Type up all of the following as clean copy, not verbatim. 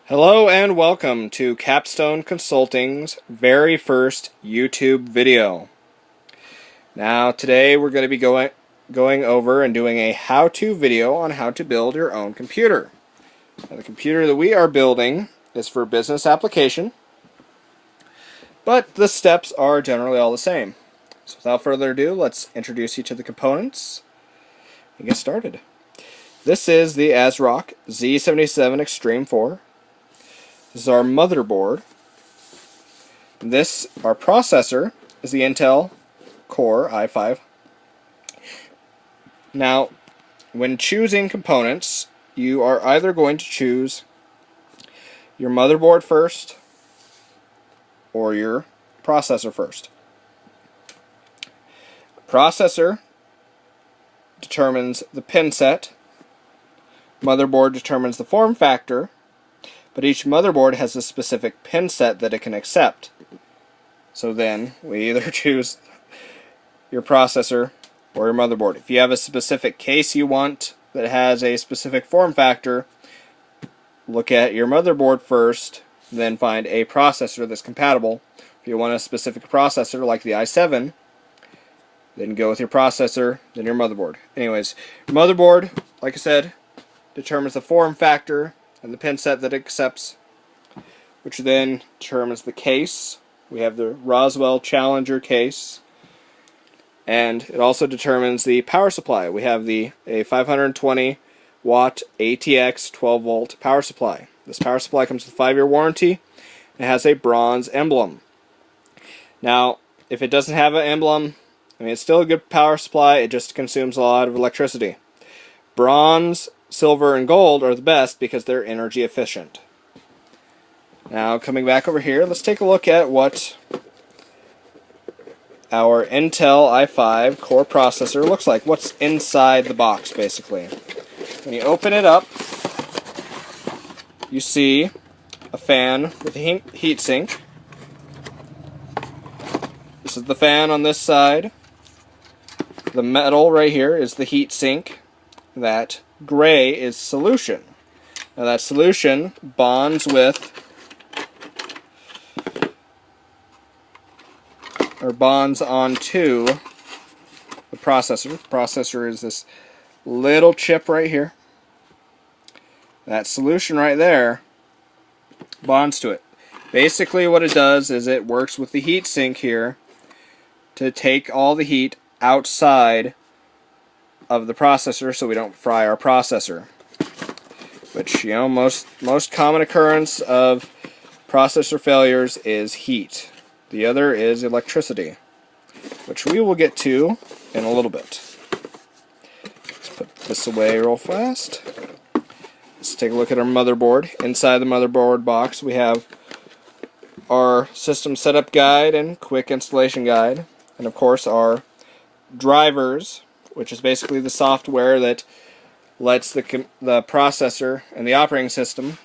Hello and welcome to Capstone Consulting's very first YouTube video. Now today we're going to be going over and doing a how-to video on how to build your own computer. Now, the computer that we are building is for business application, but the steps are generally all the same. So without further ado, let's introduce you to the components and get started. This is the ASRock Z77 Extreme 4. This is our motherboard. Our processor is the Intel Core i5. Now, when choosing components, you are either going to choose your motherboard first or your processor first. Processor determines the pin set. Motherboard determines the form factor. But each motherboard has a specific pin set that it can accept. So then, we either choose your processor or your motherboard. If you have a specific case you want that has a specific form factor, look at your motherboard first, then find a processor that's compatible. If you want a specific processor like the i7, then go with your processor, then your motherboard. Anyways, motherboard, like I said, determines the form factor and the pin set that it accepts, which then determines the case. We have the Roswell Challenger case, and it also determines the power supply. We have a 520 watt ATX 12 volt power supply. This power supply comes with a 5-year warranty. It has a bronze emblem. Now, if it doesn't have an emblem, it's still a good power supply, it just consumes a lot of electricity. Bronze, silver, and gold are the best because they're energy efficient. Now, coming back over here, let's take a look at what our Intel i5 core processor looks like. What's inside the box, basically. When you open it up, you see a fan with a heatsink. This is the fan on this side. The metal right here is the heatsink. That gray is solution. Now that solution bonds with, or bonds onto the processor. The processor is this little chip right here. That solution right there bonds to it. Basically what it does is it works with the heat sink here to take all the heat outside of the processor so we don't fry our processor. Which, most common occurrence of processor failures is heat. The other is electricity, which we will get to in a little bit. Let's put this away real fast. Let's take a look at our motherboard. Inside the motherboard box we have our system setup guide and quick installation guide, and of course our drivers, which is basically the software that lets the processor and the operating system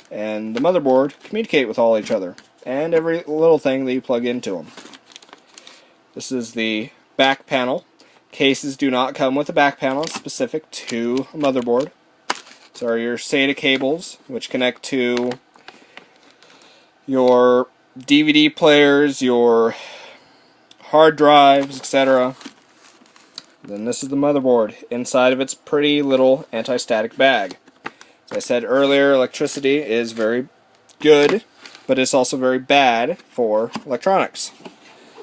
and the motherboard communicate with each other, and every little thing that you plug into them. This is the back panel. Cases do not come with a back panel. It's specific to a motherboard. These are your SATA cables, which connect to your DVD players, your hard drives, etc. Then this is the motherboard. Inside of its pretty little anti-static bag. As I said earlier, electricity is very good, but it's also very bad for electronics.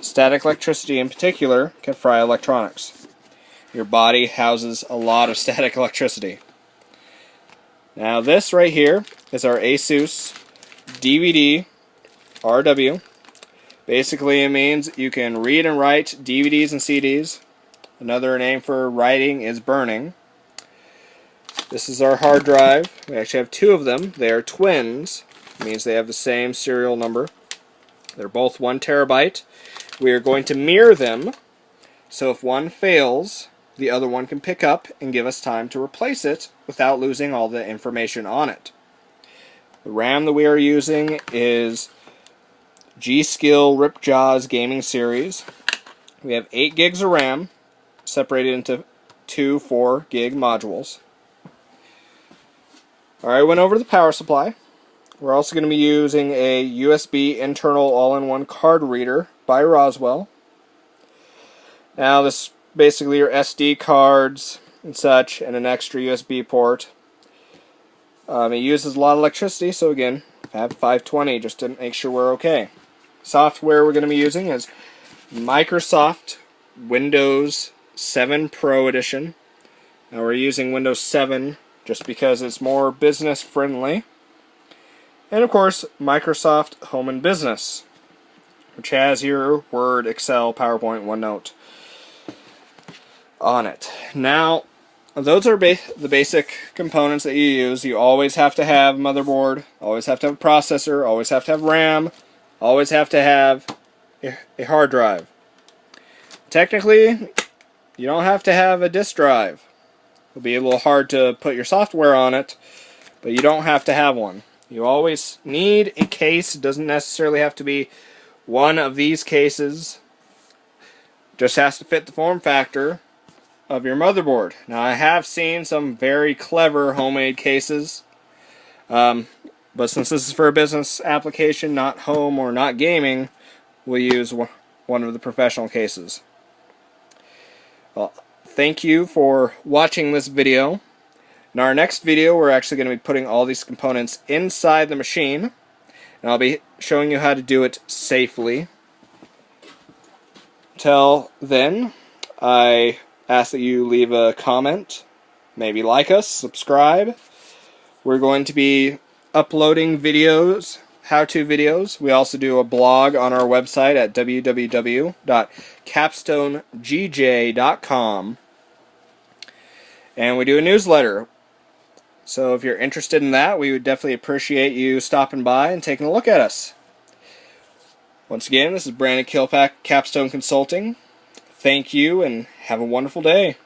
Static electricity in particular can fry electronics. Your body houses a lot of static electricity. Now this right here is our Asus DVD RW. Basically it means you can read and write DVDs and CDs. Another name for writing is burning. This is our hard drive. We actually have two of them. They are twins. It means they have the same serial number. They're both 1 terabyte. We are going to mirror them, so if one fails, the other one can pick up and give us time to replace it without losing all the information on it. The RAM that we are using is G-Skill Ripjaws Gaming Series. We have 8 gigs of RAM, separated into two 4 gig modules. Alright, I went over the power supply. we're also going to be using a USB internal all-in-one card reader by Roswell. Now this is basically your SD cards and such, and an extra USB port. It uses a lot of electricity, so again, I have 520 just to make sure we're okay. Software we're going to be using is Microsoft Windows 7 Pro Edition. Now we're using Windows 7 just because it's more business friendly. And of course, Microsoft Home and Business, which has your Word, Excel, PowerPoint, OneNote on it. Now, those are the basic components that you use. You always have to have a motherboard, always have to have a processor, always have to have RAM, always have to have a hard drive. Technically, you don't have to have a disk drive. It'll be a little hard to put your software on it, but you don't have to have one. You always need a case. It doesn't necessarily have to be one of these cases. Just has to fit the form factor of your motherboard. Now, I have seen some very clever homemade cases, but since this is for a business application, not home or not gaming, we'll use one of the professional cases. Well, thank you for watching this video. In our next video, we're actually going to be putting all these components inside the machine, and I'll be showing you how to do it safely. Till then, I ask that you leave a comment, maybe like us, subscribe. We're going to be uploading videos, how-to videos. We also do a blog on our website at www.capstonegj.com. And we do a newsletter. So if you're interested in that, we would definitely appreciate you stopping by and taking a look at us. Once again, this is Brandon Kilpack, Capstone Consulting. Thank you and have a wonderful day.